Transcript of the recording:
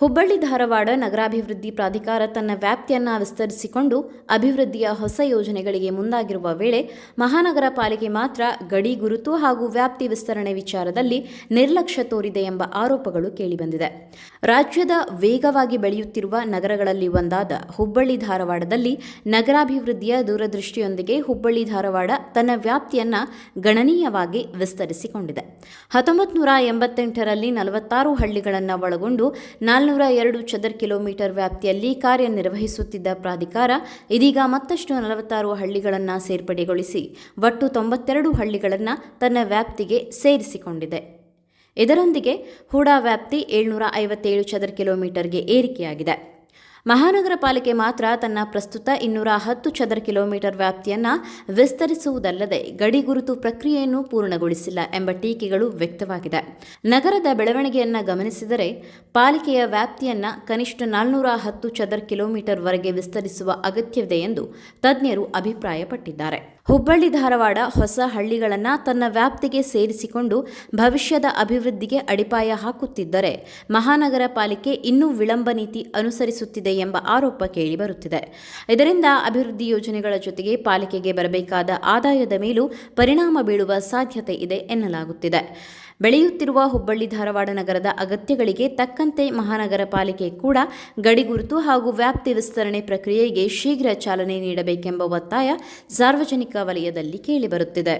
ಹುಬ್ಬಳ್ಳಿ ಧಾರವಾಡ ನಗರಾಭಿವೃದ್ಧಿ ಪ್ರಾಧಿಕಾರ ತನ್ನ ವ್ಯಾಪ್ತಿಯನ್ನು ವಿಸ್ತರಿಸಿಕೊಂಡು ಅಭಿವೃದ್ಧಿಯ ಹೊಸ ಯೋಜನೆಗಳಿಗೆ ಮುಂದಾಗಿರುವ ವೇಳೆ ಮಹಾನಗರ ಪಾಲಿಕೆ ಮಾತ್ರ ಗಡಿ ಗುರುತು ಹಾಗೂ ವ್ಯಾಪ್ತಿ ವಿಸ್ತರಣೆ ವಿಚಾರದಲ್ಲಿ ನಿರ್ಲಕ್ಷ್ಯ ತೋರಿದೆ ಎಂಬ ಆರೋಪಗಳು ಕೇಳಿಬಂದಿದೆ. ರಾಜ್ಯದ ವೇಗವಾಗಿ ಬೆಳೆಯುತ್ತಿರುವ ನಗರಗಳಲ್ಲಿ ಒಂದಾದ ಹುಬ್ಬಳ್ಳಿ ಧಾರವಾಡದಲ್ಲಿ ನಗರಾಭಿವೃದ್ಧಿಯ ದೂರದೃಷ್ಟಿಯೊಂದಿಗೆ ಹುಬ್ಬಳ್ಳಿ ಧಾರವಾಡ ತನ್ನ ವ್ಯಾಪ್ತಿಯನ್ನು ಗಣನೀಯವಾಗಿ ವಿಸ್ತರಿಸಿಕೊಂಡಿದೆ. 1988ರಲ್ಲಿ 46 ಹಳ್ಳಿಗಳನ್ನು ಒಳಗೊಂಡು 402 ಚದರ ಕಿಲೋಮೀಟರ್ ವ್ಯಾಪ್ತಿಯಲ್ಲಿ ಕಾರ್ಯನಿರ್ವಹಿಸುತ್ತಿದ್ದ ಪ್ರಾಧಿಕಾರ ಇದೀಗ ಮತ್ತಷ್ಟು 46 ಹಳ್ಳಿಗಳನ್ನು ಸೇರ್ಪಡೆಗೊಳಿಸಿ ಒಟ್ಟು 92 ಹಳ್ಳಿಗಳನ್ನು ತನ್ನ ವ್ಯಾಪ್ತಿಗೆ ಸೇರಿಸಿಕೊಂಡಿದೆ. ಇದರೊಂದಿಗೆ ಹೂಡಾ ವ್ಯಾಪ್ತಿ 757 ಚದರ ಕಿಲೋಮೀಟರ್ಗೆ ಏರಿಕೆಯಾಗಿದೆ. ಮಹಾನಗರ ಪಾಲಿಕೆ ಮಾತ್ರ ತನ್ನ ಪ್ರಸ್ತುತ 210 ಚದರ ಕಿಲೋಮೀಟರ್ ವ್ಯಾಪ್ತಿಯನ್ನು ವಿಸ್ತರಿಸುವುದಲ್ಲದೆ ಗಡಿ ಗುರುತು ಪ್ರಕ್ರಿಯೆಯನ್ನು ಪೂರ್ಣಗೊಳಿಸಿಲ್ಲ ಎಂಬ ಟೀಕೆಗಳು ವ್ಯಕ್ತವಾಗಿದೆ. ನಗರದ ಬೆಳವಣಿಗೆಯನ್ನು ಗಮನಿಸಿದರೆ ಪಾಲಿಕೆಯ ವ್ಯಾಪ್ತಿಯನ್ನು ಕನಿಷ್ಠ 410 ಚದರ ಕಿಲೋಮೀಟರ್ ವರೆಗೆ ವಿಸ್ತರಿಸುವ ಅಗತ್ಯವಿದೆ ಎಂದು ತಜ್ಞರು ಅಭಿಪ್ರಾಯಪಟ್ಟಿದ್ದಾರೆ. ಹುಬ್ಬಳ್ಳಿ ಧಾರವಾಡ ಹೊಸ ಹಳ್ಳಿಗಳನ್ನು ತನ್ನ ವ್ಯಾಪ್ತಿಗೆ ಸೇರಿಸಿಕೊಂಡು ಭವಿಷ್ಯದ ಅಭಿವೃದ್ಧಿಗೆ ಅಡಿಪಾಯ ಹಾಕುತ್ತಿದ್ದರೆ ಮಹಾನಗರ ಪಾಲಿಕೆ ಇನ್ನೂ ವಿಳಂಬ ನೀತಿ ಅನುಸರಿಸುತ್ತಿದೆ ಎಂಬ ಆರೋಪ ಕೇಳಿಬರುತ್ತಿದೆ. ಇದರಿಂದ ಅಭಿವೃದ್ಧಿ ಯೋಜನೆಗಳ ಜೊತೆಗೆ ಪಾಲಿಕೆಗೆ ಬರಬೇಕಾದ ಆದಾಯದ ಮೇಲೂ ಪರಿಣಾಮ ಬೀಳುವ ಸಾಧ್ಯತೆ ಇದೆ ಎನ್ನಲಾಗುತ್ತಿದೆ. ಬೆಳೆಯುತ್ತಿರುವ ಹುಬ್ಬಳ್ಳಿ ಧಾರವಾಡ ನಗರದ ಅಗತ್ಯಗಳಿಗೆ ತಕ್ಕಂತೆ ಮಹಾನಗರ ಪಾಲಿಕೆ ಕೂಡ ಗಡಿಗುರುತು ಹಾಗೂ ವ್ಯಾಪ್ತಿ ವಿಸ್ತರಣೆ ಪ್ರಕ್ರಿಯೆಗೆ ಶೀಘ್ರ ಚಾಲನೆ ನೀಡಬೇಕೆಂಬ ಒತ್ತಾಯ ಸಾರ್ವಜನಿಕ ವಲಯದಲ್ಲಿ ಕೇಳಿಬರುತ್ತಿದೆ.